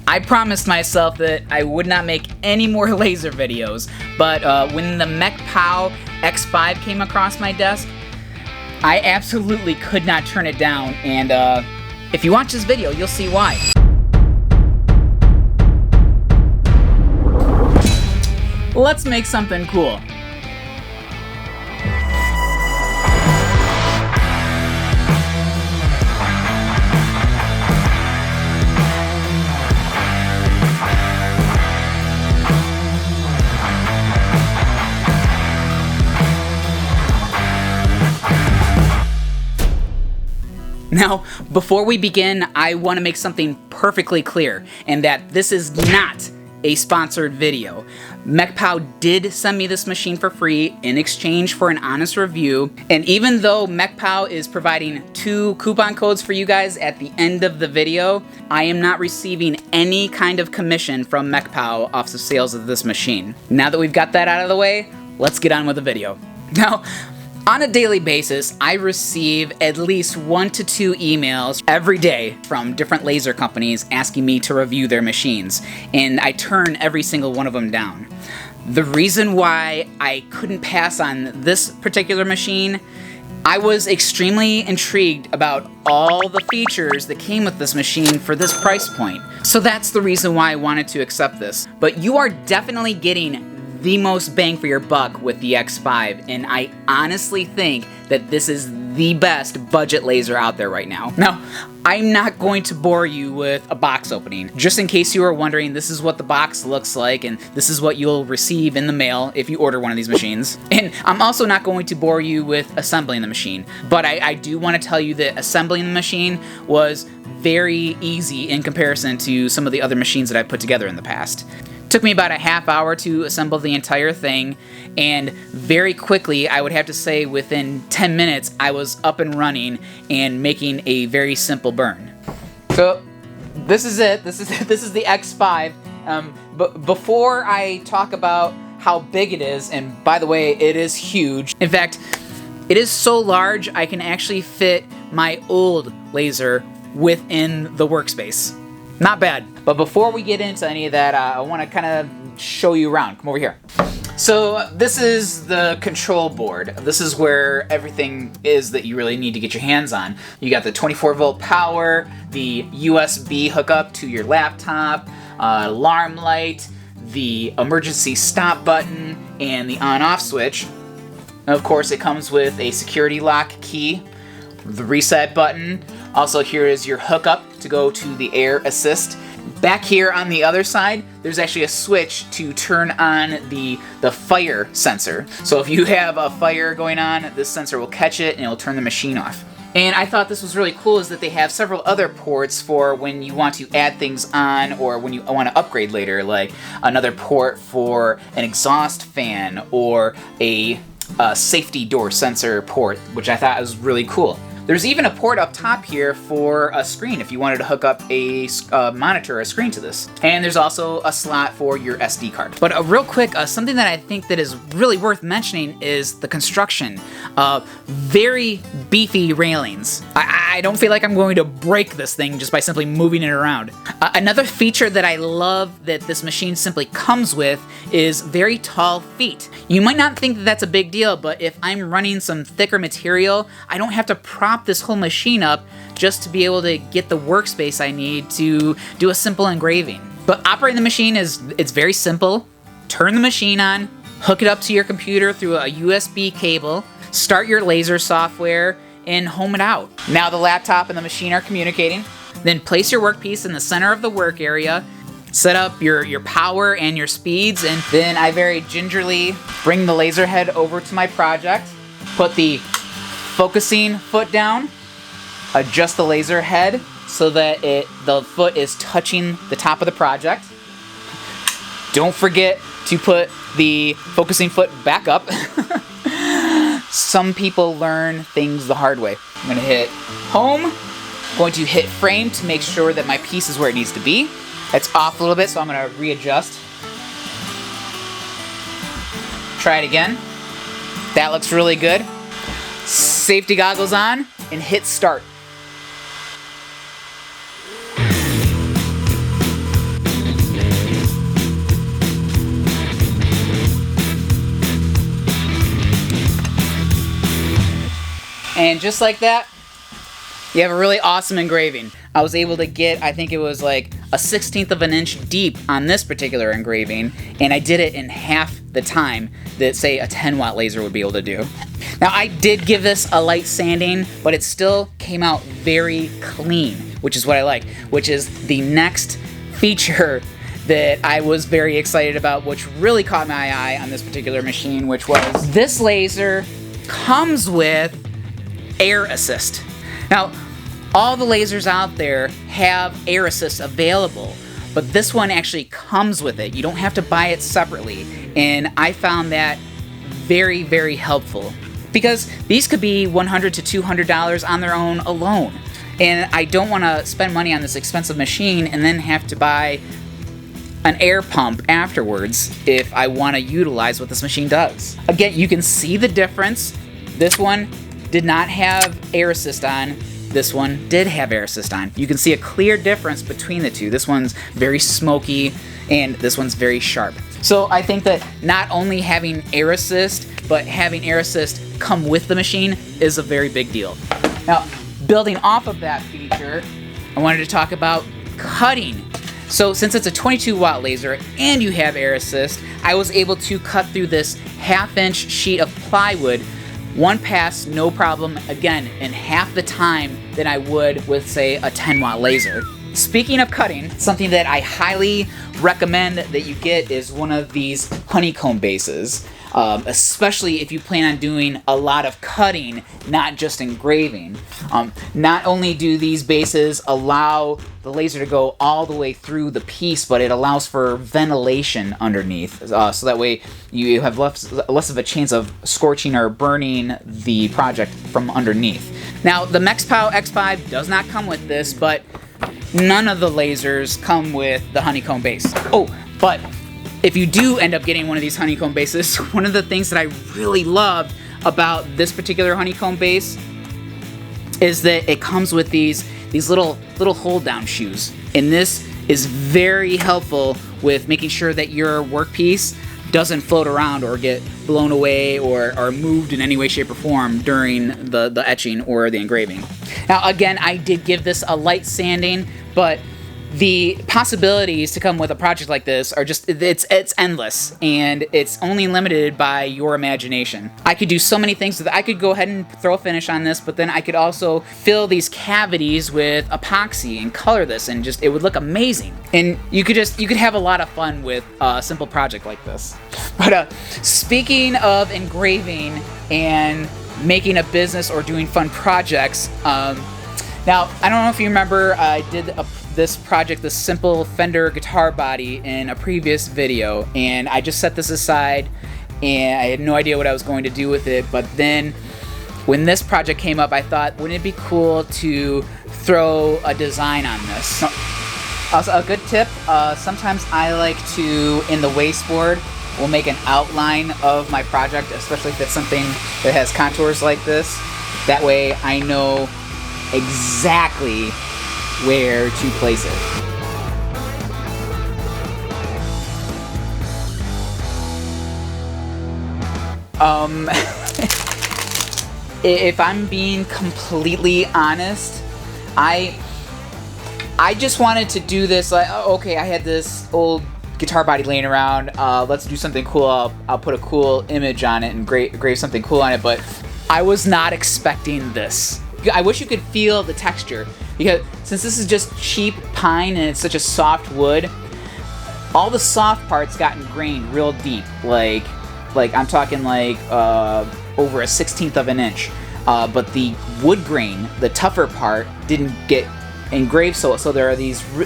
I promised myself that I would not make any more laser videos, but when the Mecpow X5 came across my desk, I absolutely could not turn it down, and if you watch this video, you'll see why. Let's make something cool. Now, before we begin, I want to make something perfectly clear, and that this is not a sponsored video. Mecpow did send me this machine for free in exchange for an honest review, and even though Mecpow is providing 2 coupon codes for you guys at the end of the video, I am not receiving any kind of commission from Mecpow off the sales of this machine. Now that we've got that out of the way, let's get on with the video. Now, on a daily basis, I receive at least 1 to 2 emails every day from different laser companies asking me to review their machines, and I turn every single one of them down. The reason why I couldn't pass on this particular machine, I was extremely intrigued about all the features that came with this machine for this price point. So that's the reason why I wanted to accept this. But you are definitely getting the most bang for your buck with the X5, and I honestly think that this is the best budget laser out there right now. Now, I'm not going to bore you with a box opening. Just in case you are wondering, this is what the box looks like, and this is what you'll receive in the mail if you order one of these machines. And I'm also not going to bore you with assembling the machine, but I do want to tell you that assembling the machine was very easy in comparison to some of the other machines that I've put together in the past. Took me about a half hour to assemble the entire thing, and very quickly, I would have to say within 10 minutes, I was up and running and making a very simple burn. So this is it. This is the X5. But before I talk about how big it is, and by the way, it is huge. In fact, it is so large I can actually fit my old laser within the workspace. Not bad. But before we get into any of that, I want to kind of show you around. Come over here. So this is the control board. This is where everything is that you really need to get your hands on. You got the 24-volt power, the USB hookup to your laptop, alarm light, the emergency stop button, and the on-off switch. And of course, it comes with a security lock key, the reset button. Also, here is your hookup to go to the air assist. Back here on the other side, there's actually a switch to turn on the fire sensor. So if you have a fire going on, this sensor will catch it and it will turn the machine off. And I thought this was really cool is that they have several other ports for when you want to add things on or when you want to upgrade later, like another port for an exhaust fan or a safety door sensor port, which I thought was really cool. There's even a port up top here for a screen if you wanted to hook up a monitor or a screen to this. And there's also a slot for your SD card. But real quick, something that I think that is really worth mentioning is the construction. Very beefy railings. I don't feel like I'm going to break this thing just by simply moving it around. Another feature that I love that this machine simply comes with is very tall feet. You might not think that that's a big deal, but if I'm running some thicker material, I don't have to prop this whole machine up just to be able to get the workspace I need to do a simple engraving. But operating the machine it's very simple. Turn the machine on, hook it up to your computer through a USB cable, start your laser software, and home it out. Now the laptop and the machine are communicating. Then place your workpiece in the center of the work area, set up your power and your speeds, and then I very gingerly bring the laser head over to my project, put the focusing foot down, adjust the laser head so that the foot is touching the top of the project. Don't forget to put the focusing foot back up. Some people learn things the hard way. I'm going to hit home, going to hit frame to make sure that my piece is where it needs to be. It's off a little bit, so I'm going to readjust. Try it again. That looks really good. Safety goggles on, and hit start. And just like that, you have a really awesome engraving. I was able to get, I think it was like a 1/16 of an inch deep on this particular engraving, and I did it in half the time that, say, a 10-watt laser would be able to do. Now, I did give this a light sanding, but it still came out very clean, which is what I like, which is the next feature that I was very excited about, which really caught my eye on this particular machine, which was this laser comes with air assist. Now, all the lasers out there have air assist available, but this one actually comes with it. You don't have to buy it separately, and I found that very, very helpful because these could be $100 to $200 on their own alone, and I don't want to spend money on this expensive machine and then have to buy an air pump afterwards if I want to utilize what this machine does. Again, you can see the difference. This one did not have air assist on. This one did have air assist on. You can see a clear difference between the two. This one's very smoky and this one's very sharp. So I think that not only having air assist, but having air assist come with the machine is a very big deal. Now, building off of that feature, I wanted to talk about cutting. So since it's a 22-watt laser and you have air assist, I was able to cut through this 1/2-inch sheet of plywood one pass, no problem, again, in half the time than I would with, say, a 10-watt laser. Speaking of cutting, something that I highly recommend that you get is one of these honeycomb bases, especially if you plan on doing a lot of cutting, not just engraving. Not only do these bases allow the laser to go all the way through the piece, but it allows for ventilation underneath, so that way you have less of a chance of scorching or burning the project from underneath. Now, the Mecpow X5 does not come with this, but none of the lasers come with the honeycomb base. Oh, but if you do end up getting one of these honeycomb bases, one of the things that I really loved about this particular honeycomb base is that it comes with these little hold down shoes, and this is very helpful with making sure that your workpiece doesn't float around or get blown away or moved in any way, shape, or form during the etching or the engraving. Now, again, I did give this a light sanding, but the possibilities to come with a project like this are just, it's endless, and it's only limited by your imagination. I could do so many things. I could go ahead and throw a finish on this, but then I could also fill these cavities with epoxy and color this, and just, it would look amazing. And you could have a lot of fun with a simple project like this. But speaking of engraving and making a business or doing fun projects, now, I don't know if you remember, I did this project, this simple Fender guitar body, in a previous video, and I just set this aside and I had no idea what I was going to do with it. But then when this project came up, I thought, wouldn't it be cool to throw a design on this? Also, a good tip, sometimes I like to, in the wasteboard, will make an outline of my project, especially if it's something that has contours like this. That way I know exactly where to place it. If I'm being completely honest, I just wanted to do this, like, okay, I had this old guitar body laying around, let's do something cool. I'll put a cool image on it and engrave something cool on it, but I was not expecting this. I wish you could feel the texture, because since this is just cheap pine and it's such a soft wood, all the soft parts got ingrained real deep, like I'm talking like over a 1/16 of an inch, but the wood grain, the tougher part, didn't get engraved, so there's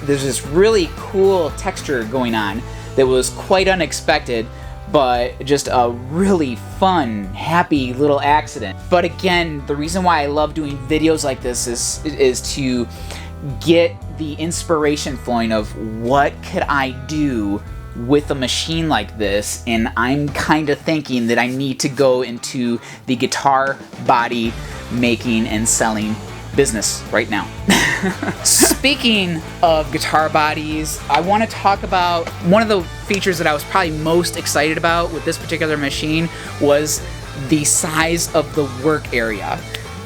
this really cool texture going on that was quite unexpected, but just a really fun, happy little accident. But again, the reason why I love doing videos like this is to get the inspiration flowing of what could I do with a machine like this, and I'm kind of thinking that I need to go into the guitar body making and selling business right now. Speaking of guitar bodies, I want to talk about one of the features that I was probably most excited about with this particular machine was the size of the work area.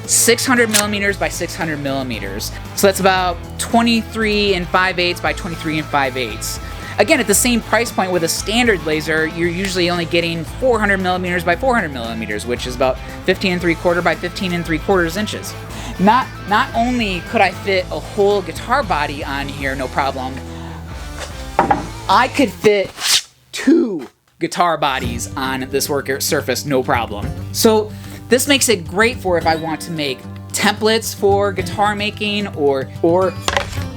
600 millimeters by 600 millimeters. So that's about 23 and 5/8 by 23 and 5/8. Again, at the same price point with a standard laser, you're usually only getting 400 millimeters by 400 millimeters, which is about 15 3/4 by 15 3/4 inches. Not only could I fit a whole guitar body on here, no problem, I could fit 2 guitar bodies on this work surface, no problem. So this makes it great for if I want to make templates for guitar making, or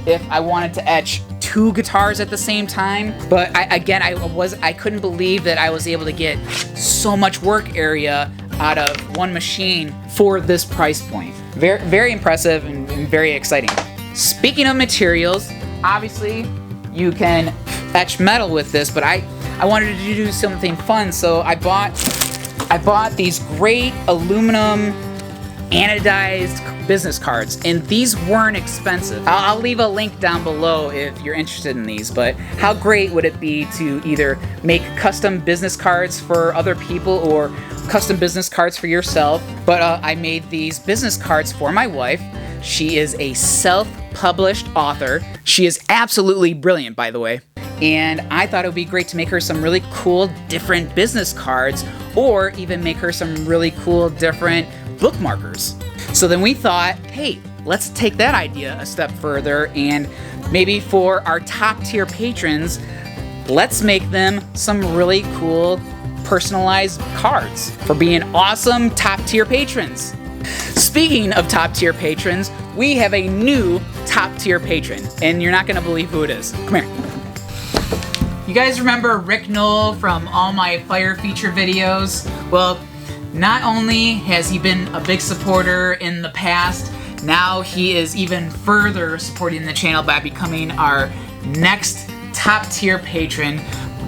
if I wanted to etch 2 guitars at the same time. But I couldn't believe that I was able to get so much work area out of one machine for this price point. Very, very impressive and very exciting. Speaking of materials, obviously you can etch metal with this, but I wanted to do something fun, so I bought these great aluminum anodized business cards, and these weren't expensive. I'll leave a link down below if you're interested in these, but how great would it be to either make custom business cards for other people or custom business cards for yourself? But I made these business cards for my wife. She is a self-published author. She is absolutely brilliant, by the way. And I thought it would be great to make her some really cool different business cards, or even make her some really cool different bookmarkers. So then we thought, hey, let's take that idea a step further, and maybe for our top tier patrons, let's make them some really cool personalized cards for being awesome top tier patrons. Speaking of top tier patrons, we have a new top tier patron, and you're not gonna believe who it is. Come here. You guys remember Rick Knoll from all my fire feature videos? Well, not only has he been a big supporter in the past, now he is even further supporting the channel by becoming our next top tier patron,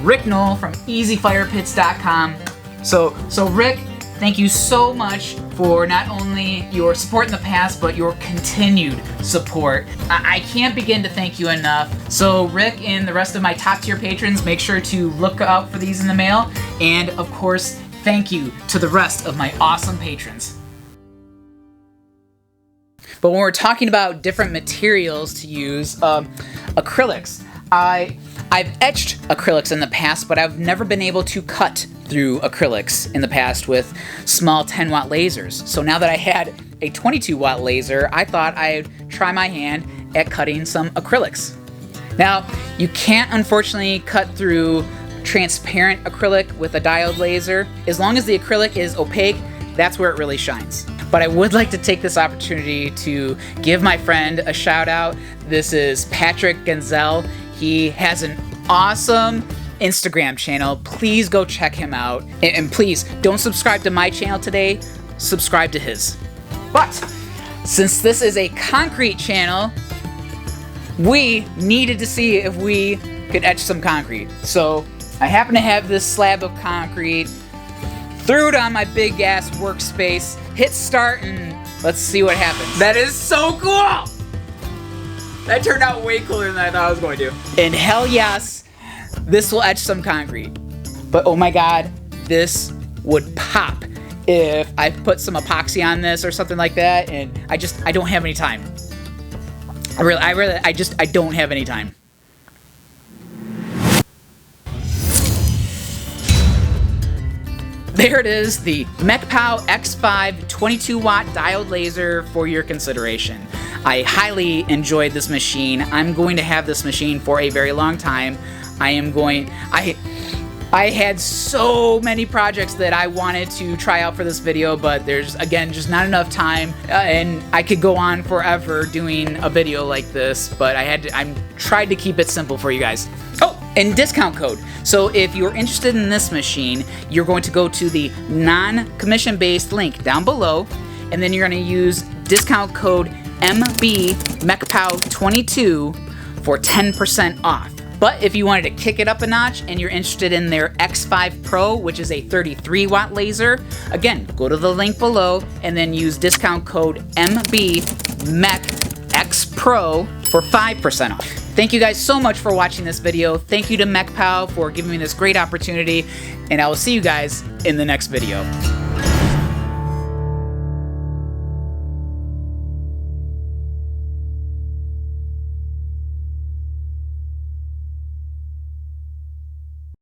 Rick Knoll from EasyFirePits.com. So Rick, thank you so much for not only your support in the past, but your continued support. I can't begin to thank you enough. So Rick and the rest of my top tier patrons, make sure to look out for these in the mail. And of course, thank you to the rest of my awesome patrons. But when we're talking about different materials to use, acrylics. I've etched acrylics in the past, but I've never been able to cut through acrylics in the past with small 10-watt lasers. So now that I had a 22-watt laser, I thought I'd try my hand at cutting some acrylics. Now, you can't unfortunately cut through transparent acrylic with a diode laser. As long as the acrylic is opaque, that's where it really shines. But I would like to take this opportunity to give my friend a shout out. This is Patrick Gensel. He has an awesome Instagram channel. Please go check him out. And please, don't subscribe to my channel today, subscribe to his. But since this is a concrete channel, we needed to see if we could etch some concrete. So I happen to have this slab of concrete, threw it on my big ass workspace, hit start, and let's see what happens. That is so cool! That turned out way cooler than I thought I was going to. And hell yes, this will etch some concrete. But oh my god, this would pop if I put some epoxy on this or something like that, and I don't have any time. I don't have any time. There it is, the Mecpow X5 22-watt diode laser for your consideration. I highly enjoyed this machine. I'm going to have this machine for a very long time. I had so many projects that I wanted to try out for this video, but there's, again, just not enough time, and I could go on forever doing a video like this, but I tried to keep it simple for you guys. Oh, and discount code. So if you're interested in this machine, you're going to go to the non-commission based link down below, and then you're going to use discount code MBMecpow22 for 10% off. But if you wanted to kick it up a notch and you're interested in their X5 Pro, which is a 33-watt laser, again, go to the link below and then use discount code MBMecXPro for 5% off. Thank you guys so much for watching this video. Thank you to Mecpow for giving me this great opportunity, and I will see you guys in the next video.